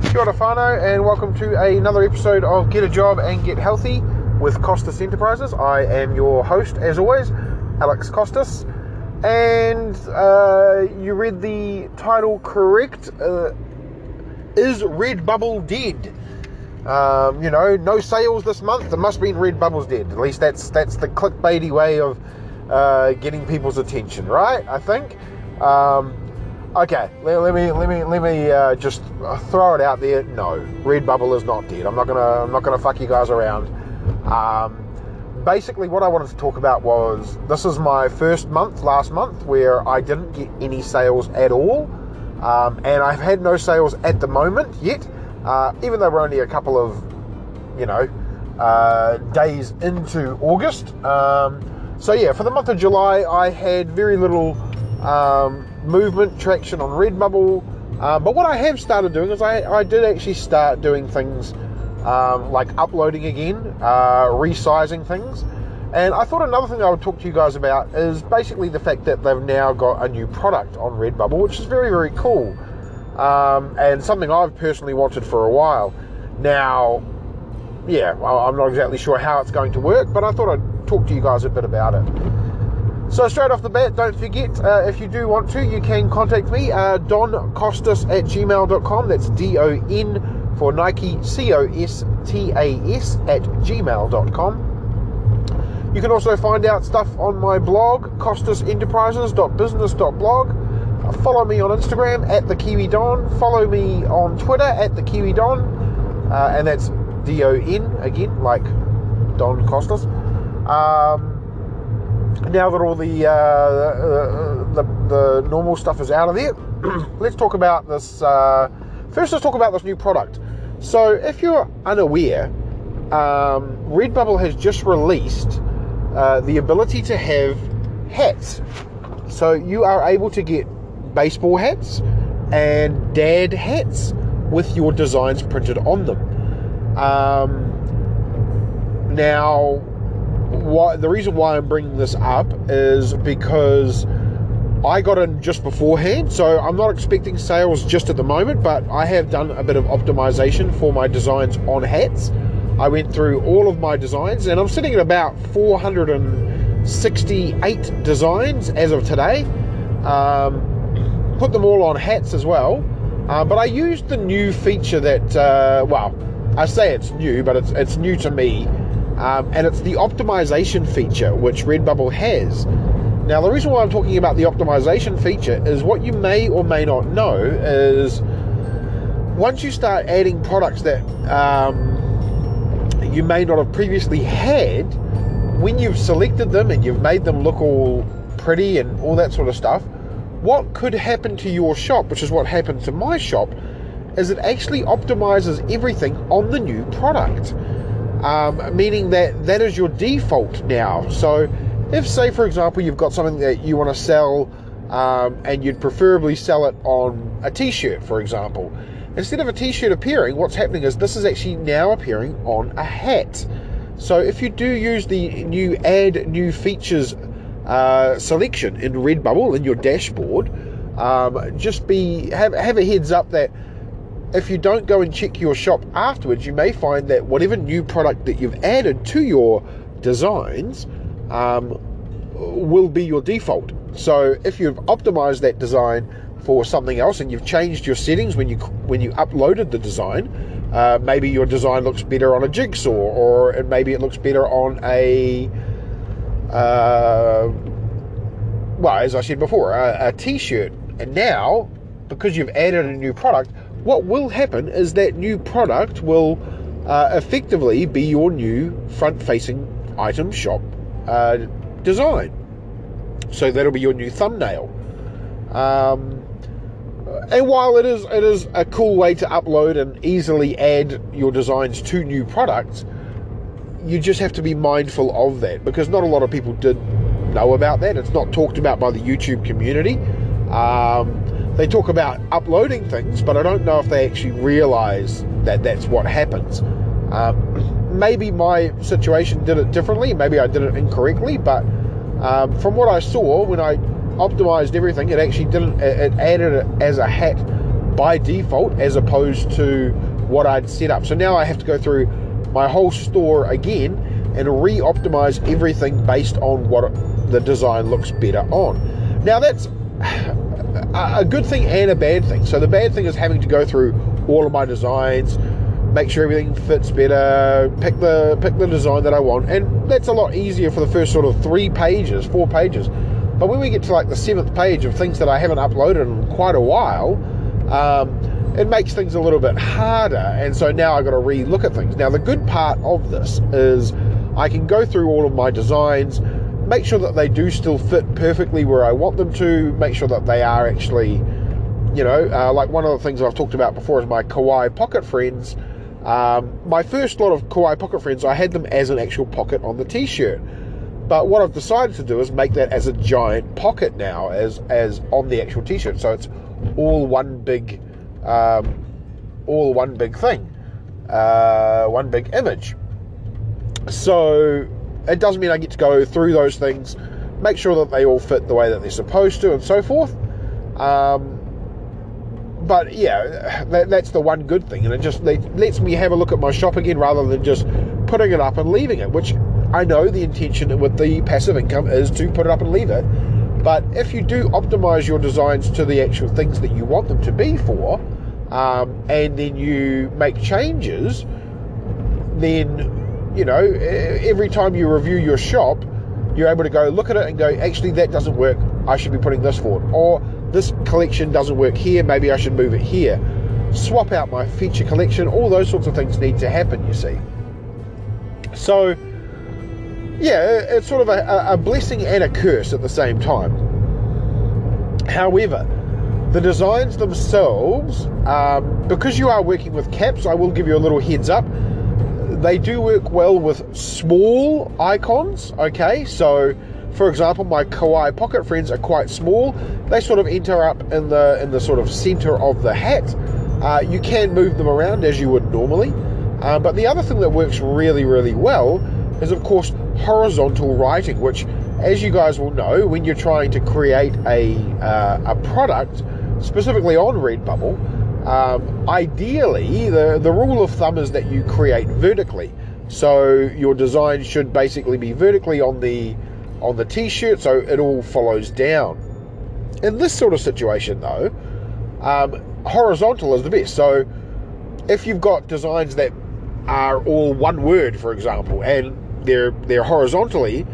Kia ora whānau, and welcome to another episode of Get a Job and Get Healthy with Costas Enterprises. I am your host, as always, Alex Costas, and you read the title correct. Is Redbubble dead? No sales this month. It must mean Redbubble's dead. At least that's the clickbaity way of getting people's attention, right? I think. Okay, let me just throw it out there. No, Redbubble is not dead. I'm not gonna fuck you guys around. Basically, what I wanted to talk about was this is my first month, last month, where I didn't get any sales at all, and I've had no sales at the moment yet, even though we're only a couple of days into August. So yeah, for the month of July, I had very little movement, traction on Redbubble, but what I have started doing is I did actually start doing things like uploading again, resizing things, and I thought another thing I would talk to you guys about is basically the fact that they've now got a new product on Redbubble, which is very, very cool, and something I've personally wanted for a while. Now, yeah, I'm not exactly sure how it's going to work, but I thought I'd talk to you guys a bit about it. So straight off the bat, don't forget, if you do want to, you can contact me, doncostas@gmail.com. That's DON for Nike, COSTAS @gmail.com. You can also find out stuff on my blog, costasenterprises.business.blog. Follow me on Instagram @thekiwidon. Follow me on Twitter @thekiwidon, and that's DON again, like Don Costas. Now that all the normal stuff is out of there, let's talk about this. First, let's talk about this new product. So, if you're unaware, Redbubble has just released the ability to have hats. So you are able to get baseball hats and dad hats with your designs printed on them. Now, the reason why I'm bringing this up is because I got in just beforehand, so I'm not expecting sales just at the moment, but I have done a bit of optimization for my designs on hats. I went through all of my designs, and I'm sitting at about 468 designs as of today. Put them all on hats as well, but I used the new feature that, I say it's new, but it's new to me. And it's the optimization feature which Redbubble has. Now, the reason why I'm talking about the optimization feature is what you may or may not know is once you start adding products that you may not have previously had, when you've selected them and you've made them look all pretty and all that sort of stuff, what could happen to your shop, which is what happened to my shop, is it actually optimizes everything on the new product. Meaning that is your default now. So if, say, for example, you've got something that you want to sell and you'd preferably sell it on a t-shirt, for example, instead of a t-shirt appearing, what's happening is this is actually now appearing on a hat. So if you do use the new add new features selection in Redbubble in your dashboard, just have a heads up that if you don't go and check your shop afterwards, you may find that whatever new product that you've added to your designs will be your default. So if you've optimized that design for something else and you've changed your settings when you uploaded the design, maybe your design looks better on a jigsaw, or maybe it looks better on a as I said before, a t-shirt. And now, because you've added a new product, what will happen is that new product will effectively be your new front-facing item shop design. So that'll be your new thumbnail. And while it is a cool way to upload and easily add your designs to new products, you just have to be mindful of that, because not a lot of people did know about that. It's not talked about by the YouTube community. They talk about uploading things, but I don't know if they actually realize that that's what happens. Maybe my situation did it differently, maybe I did it incorrectly, but from what I saw when I optimized everything, it actually didn't, it added it as a hat by default as opposed to what I'd set up. So now I have to go through my whole store again and re-optimize everything based on what the design looks better on. Now that's a good thing and a bad thing. So the bad thing is having to go through all of my designs, make sure everything fits better, pick the design that I want, and that's a lot easier for the first sort of 4 pages. But when we get to like the 7th page of things that I haven't uploaded in quite a while, it makes things a little bit harder, and so now I've got to re-look at things. Now the good part of this is I can go through all of my designs, make sure that they do still fit perfectly where I want them to, make sure that they are actually, you know, like one of the things I've talked about before is my Kawaii Pocket Friends. My first lot of Kawaii Pocket Friends, I had them as an actual pocket on the t-shirt. But what I've decided to do is make that as a giant pocket now, as on the actual t-shirt. So it's all one big thing, one big image. So it does mean I get to go through those things, make sure that they all fit the way that they're supposed to, and so forth. But yeah, that's the one good thing, and it just lets me have a look at my shop again rather than just putting it up and leaving it, which I know the intention with the passive income is to put it up and leave it. But if you do optimize your designs to the actual things that you want them to be for, and then you make changes, then, you know, every time you review your shop, you're able to go look at it and go, actually, that doesn't work, I should be putting this forward. Or this collection doesn't work here, maybe I should move it here. Swap out my feature collection, all those sorts of things need to happen, you see. So, yeah, it's sort of a blessing and a curse at the same time. However, the designs themselves, because you are working with caps, I will give you a little heads up. They do work well with small icons, okay? So, for example, my Kawaii Pocket Friends are quite small. They sort of enter up in the sort of center of the hat. You can move them around as you would normally. But the other thing that works really, really well is, of course, horizontal writing, which, as you guys will know, when you're trying to create a product, specifically on Redbubble, ideally, the rule of thumb is that you create vertically. So your design should basically be vertically on the t-shirt, so it all follows down. In this sort of situation, though, horizontal is the best. So if you've got designs that are all one word, for example, and they're horizontally,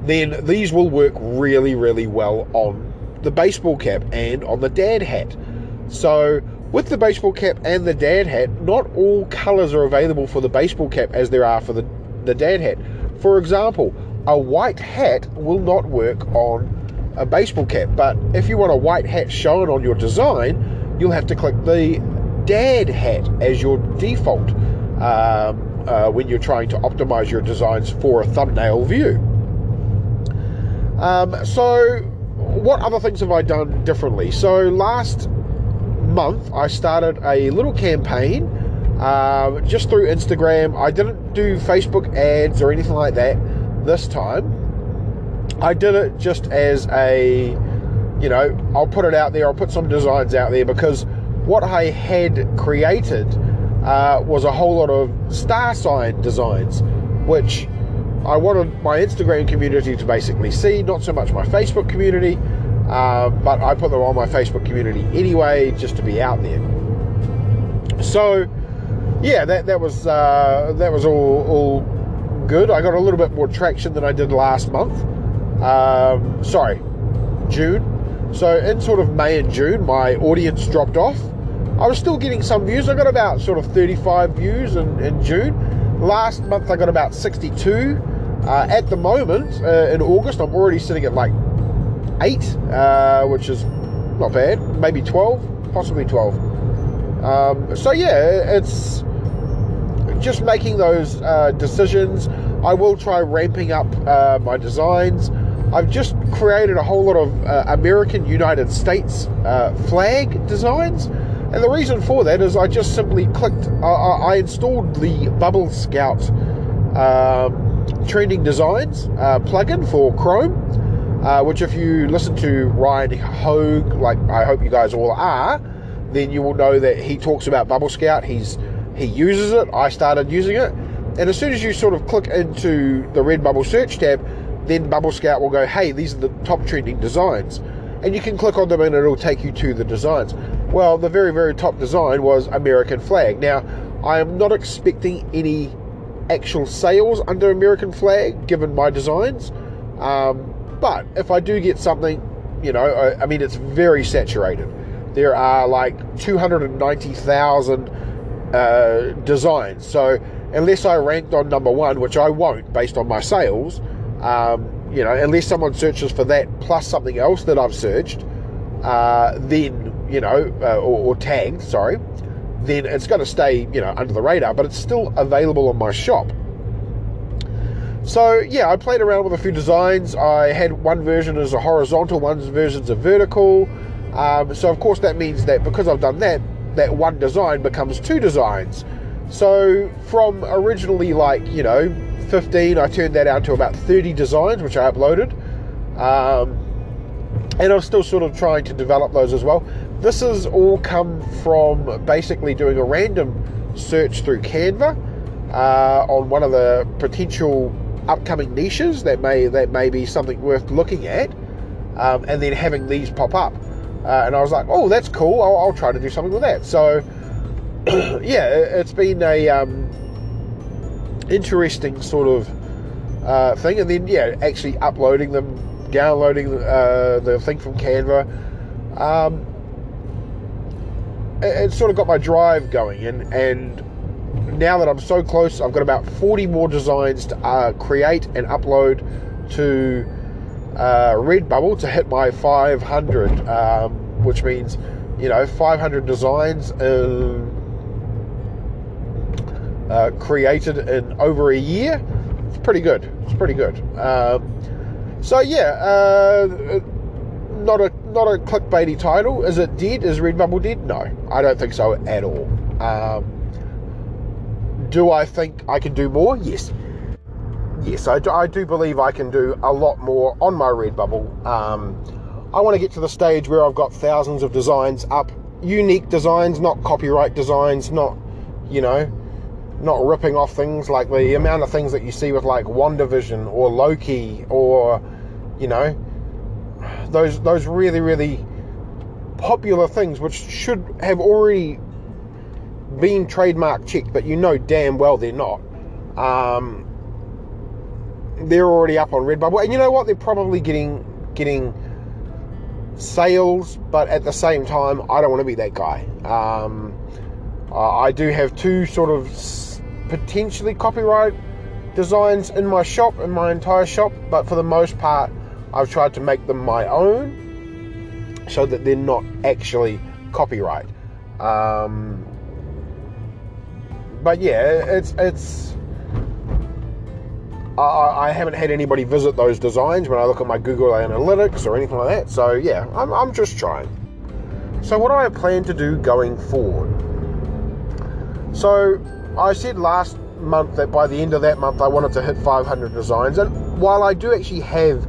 then these will work really, really well on the baseball cap and on the dad hat. So with the baseball cap and the dad hat, not all colors are available for the baseball cap as there are for the dad hat. For example, a white hat will not work on a baseball cap, but if you want a white hat shown on your design, you'll have to click the dad hat as your default when you're trying to optimize your designs for a thumbnail view. So what other things have I done differently? So last month I started a little campaign just through Instagram. I didn't do Facebook ads or anything like that this time. I did it just as a, you know, I'll put it out there, I'll put some designs out there, because what I had created was a whole lot of star sign designs, which I wanted my Instagram community to basically see, not so much my Facebook community, but I put them on my Facebook community anyway, just to be out there. So yeah, that was all good. I got a little bit more traction than I did last month. June. So in sort of May and June, my audience dropped off. I was still getting some views. I got about sort of 35 views in June. Last month I got about 62. At the moment, in August, I'm already sitting at like 8, which is not bad. Maybe 12, possibly 12. So yeah, it's just making those decisions. I will try ramping up my designs. I've just created a whole lot of American United States flag designs. And the reason for that is I just simply clicked, I installed the Bubble Scout trending designs plugin for Chrome, which if you listen to Ryan Hogue, like I hope you guys all are, then you will know that he talks about Bubble Scout. He uses it. I started using it. And as soon as you sort of click into the Redbubble search tab, then Bubble Scout will go, hey, these are the top trending designs. And you can click on them and it'll take you to the designs. Well, the very, very top design was American flag. Now, I am not expecting any actual sales under American flag, given my designs. But if I do get something, you know, I mean, it's very saturated. There are like 290,000 designs. So unless I ranked on number one, which I won't based on my sales, you know, unless someone searches for that plus something else that I've searched, then, you know, or tagged, sorry, then it's going to stay, you know, under the radar, but it's still available on my shop. So, yeah, I played around with a few designs. I had one version as a horizontal, one version's a vertical. So, of course, that means that because I've done that, that one design becomes two designs. So, from originally, like, you know, 15, I turned that out to about 30 designs, which I uploaded. And I'm still sort of trying to develop those as well. This has all come from basically doing a random search through Canva on one of the potential upcoming niches that may be something worth looking at, and then having these pop up. And I was like, oh, that's cool. I'll try to do something with that. So, yeah, it's been a interesting sort of thing. And then, yeah, actually uploading them, downloading the thing from Canva. It sort of got my drive going, and now that I'm so close, I've got about 40 more designs to create and upload to Redbubble to hit my 500, which means, you know, 500 designs created in over a year. It's pretty good. It's pretty good. So yeah, not a clickbaity title. Is it dead? Is Redbubble dead? No, I don't think so at all. Do I think I can do more? Yes. Yes, I do believe I can do a lot more on my Redbubble. I want to get to the stage where I've got thousands of designs up. Unique designs, not copyright designs, not, you know, not ripping off things, like the amount of things that you see with like WandaVision or Loki, or, you know, those really, really popular things which should have already been trademark checked, but you know damn well they're not. They're already up on Redbubble, and you know what? They're probably getting sales, but at the same time, I don't want to be that guy. I do have two sort of potentially copyright designs in my shop, in my entire shop, but for the most part, I've tried to make them my own so that they're not actually copyright. But yeah, it's I haven't had anybody visit those designs when I look at my Google Analytics or anything like that. So yeah, I'm just trying. So what do I plan to do going forward? So I said last month that by the end of that month I wanted to hit 500 designs, and while I do actually have,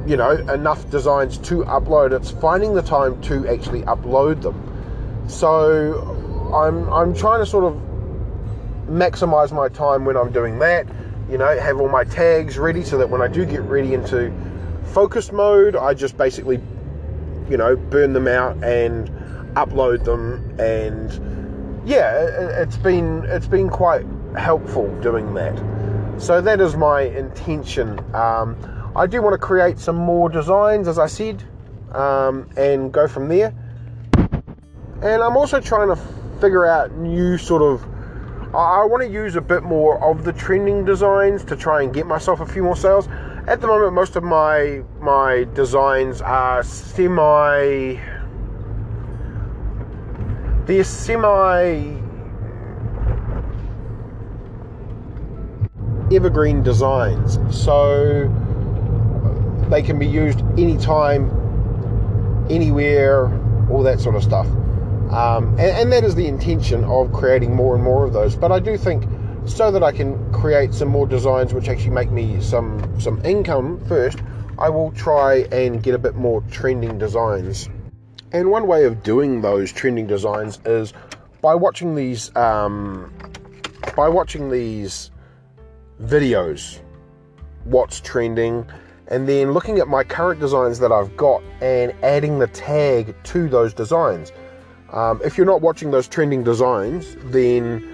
you know, enough designs to upload, it's finding the time to actually upload them. So I'm trying to sort of maximize my time when I'm doing that, you know, have all my tags ready so that when I do get ready into focus mode, I just basically, you know, burn them out and upload them. And yeah, it's been quite helpful doing that. So that is my intention. I do want to create some more designs, as I said, and go from there. And I'm also trying to figure out new sort of, I want to use a bit more of the trending designs to try and get myself a few more sales. At the moment, most of my designs are semi evergreen designs, so they can be used anytime, anywhere, all that sort of stuff. And that is the intention of creating more and more of those. But I do think, so that I can create some more designs which actually make me some income first, I will try and get a bit more trending designs. And one way of doing those trending designs is by watching these videos, what's trending, and then looking at my current designs that I've got and adding the tag to those designs. If you're not watching those trending designs, then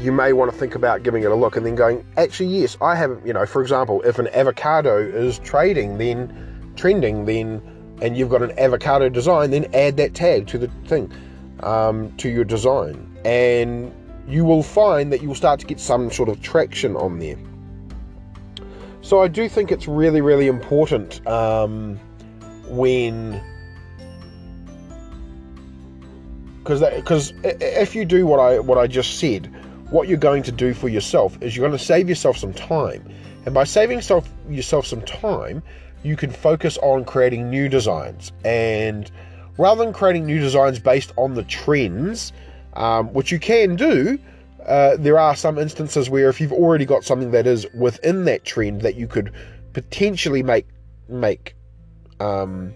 you may want to think about giving it a look and then going, actually, yes, I have, for example, if an avocado is trending, and you've got an avocado design, then add that tag to the thing, to your design. And you will find that you will start to get some sort of traction on there. So I do think it's really, really important because if you do what I just said, what you're going to do for yourself is you're going to save yourself some time. And by saving yourself some time, you can focus on creating new designs. And rather than creating new designs based on the trends, which you can do, there are some instances where if you've already got something that is within that trend that you could potentially make audience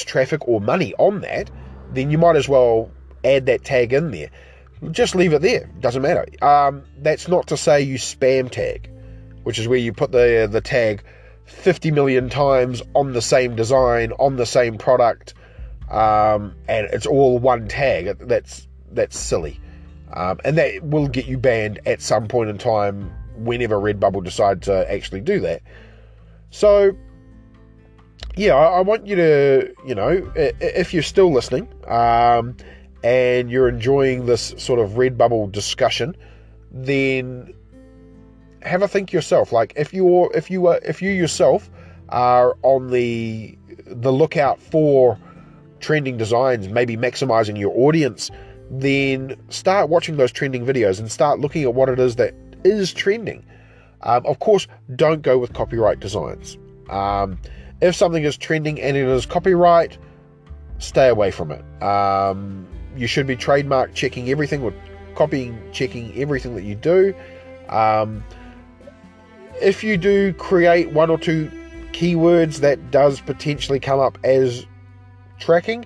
traffic or money on that, then you might as well add that tag in there. Just leave it there. Doesn't matter. That's not to say you spam tag, which is where you put the tag 50 million times on the same design, on the same product, and it's all one tag. That's silly. And that will get you banned at some point in time whenever Redbubble decide to actually do that. So, yeah, I want you to, if you're still listening, and you're enjoying this sort of Redbubble discussion, then have a think yourself. Like if you yourself are on the lookout for trending designs, maybe maximizing your audience, then start watching those trending videos and start looking at what it is that is trending. Of course, don't go with copyright designs. If something is trending and it is copyright, stay away from it. You should be trademark checking everything, or checking everything that you do. If you do create one or two keywords that does potentially come up as tracking,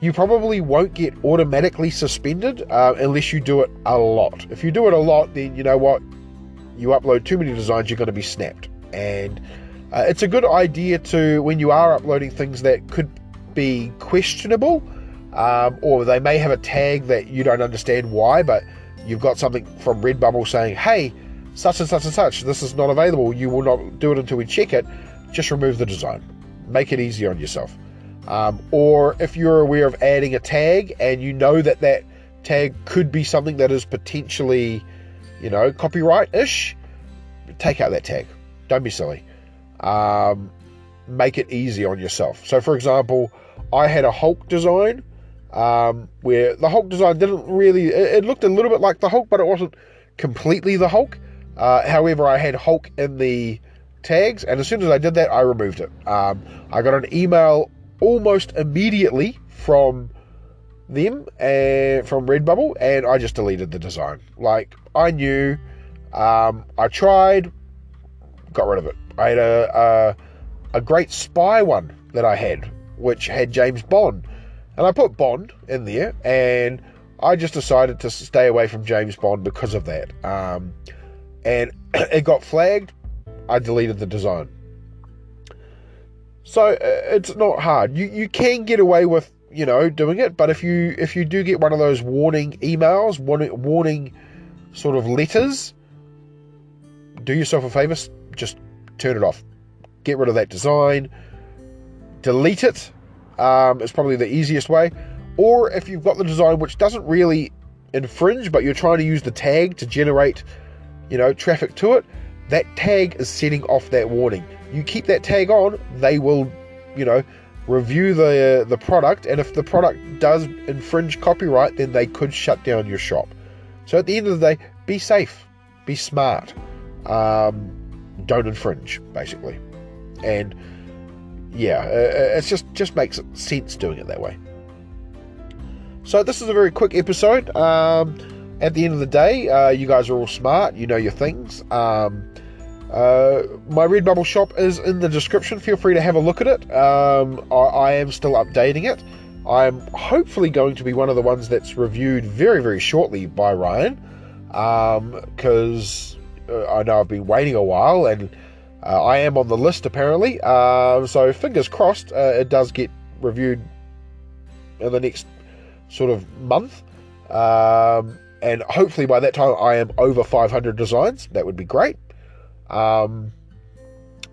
you probably won't get automatically suspended unless you do it a lot. If you do it a lot, then you know what? You upload too many designs, you're going to be snapped. And it's a good idea to, when you are uploading things that could be questionable, or they may have a tag that you don't understand why, but you've got something from Redbubble saying, hey, such and such and such, this is not available, you will not do it until we check it, just remove the design. Make it easier on yourself. Or if you're aware of adding a tag and you know that tag could be something that is potentially, copyright-ish, take out that tag. Don't be silly. Make it easy on yourself. So, for example, I had a Hulk design, where the Hulk design didn't really, it looked a little bit like the Hulk, but it wasn't completely the Hulk. However, I had Hulk in the tags, and as soon as I did that, I removed it. I got an email almost immediately from them, and from Redbubble, and I just deleted the design. Like, I knew, I tried, got rid of it. I had a great spy one that I had, which had James Bond, and I put Bond in there, and I just decided to stay away from James Bond because of that. And it got flagged. I deleted the design. So it's not hard. You can get away with, doing it, but if you do get one of those warning emails, warning sort of letters, do yourself a favor, just turn it off. Get rid of that design. Delete it. Is probably the easiest way. Or if you've got the design which doesn't really infringe, but you're trying to use the tag to generate, traffic to it, that tag is setting off that warning. You keep that tag on, they will, review the product, and if the product does infringe copyright, then they could shut down your shop. So at the end of the day, be safe, be smart, don't infringe, basically. And yeah, it just makes sense doing it that way. So this is a very quick episode. At the end of the day, you guys are all smart, you know your things. My Redbubble shop is in the description. Feel free to have a look at it. I am still updating it. I'm hopefully going to be one of the ones that's reviewed very, very shortly by Ryan, because I know I've been waiting a while, and I am on the list apparently. So fingers crossed it does get reviewed in the next sort of month. And hopefully by that time I am over 500 designs. That would be great. But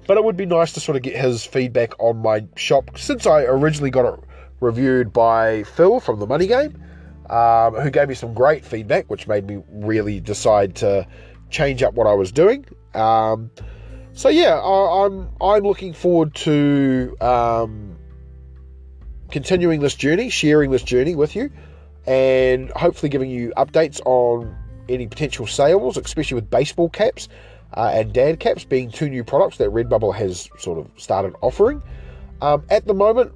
it would be nice to sort of get his feedback on my shop, since I originally got it reviewed by Phil from the Money Game, who gave me some great feedback, which made me really decide to change up what I was doing. So yeah, I'm looking forward to continuing this journey, sharing this journey with you, and hopefully giving you updates on any potential sales, especially with baseball caps and dad caps being two new products that Redbubble has sort of started offering. At the moment,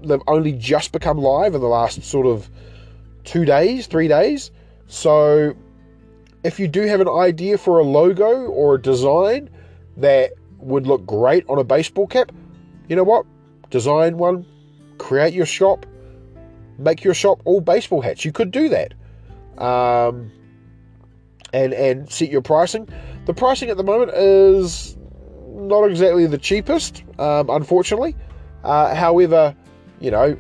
they've only just become live in the last sort of 3 days. So if you do have an idea for a logo or a design that would look great on a baseball cap, you know what? Design one, create your shop, make your shop all baseball hats. You could do that. And set your pricing. The pricing at the moment is not exactly the cheapest, unfortunately. However, you know,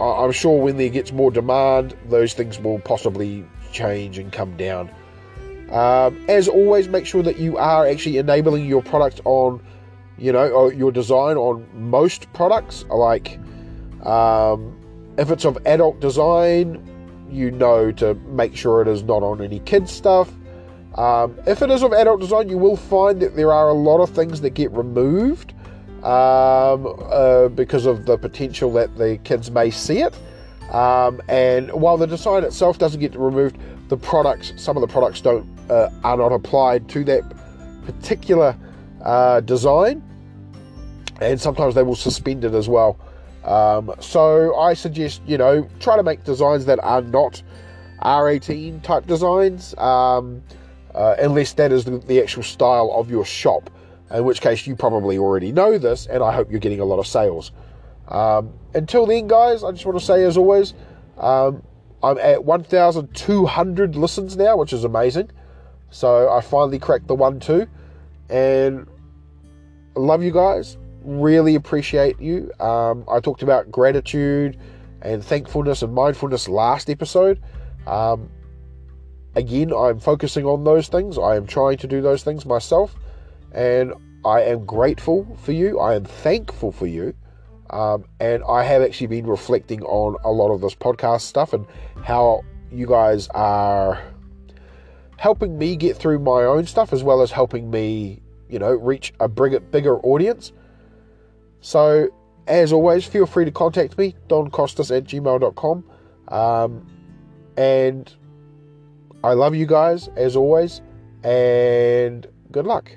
I'm sure when there gets more demand, those things will possibly change and come down. As always, make sure that you are actually enabling your product on, you know, or your design on most products. Like, if it's of adult design, you know to make sure it is not on any kids stuff. If it is of adult design, you will find that there are a lot of things that get removed because of the potential that the kids may see it. And while the design itself doesn't get removed, the products, some of the products are not applied to that particular design, and sometimes they will suspend it as well. So I suggest, you know, try to make designs that are not R18 type designs, unless that is the actual style of your shop, in which case you probably already know this, and I hope you're getting a lot of sales. Until then, guys, I just want to say, as always, I'm at 1,200 listens now, which is amazing. So I finally cracked the 1-2, and I love you guys. Really appreciate you. I talked about gratitude and thankfulness and mindfulness last episode. Again, I'm focusing on those things. I am trying to do those things myself, and I am grateful for you. I am thankful for you. And I have actually been reflecting on a lot of this podcast stuff and how you guys are helping me get through my own stuff, as well as helping me, you know, reach a bigger audience. So, as always, feel free to contact me, doncostas@gmail.com. And I love you guys, as always, and good luck.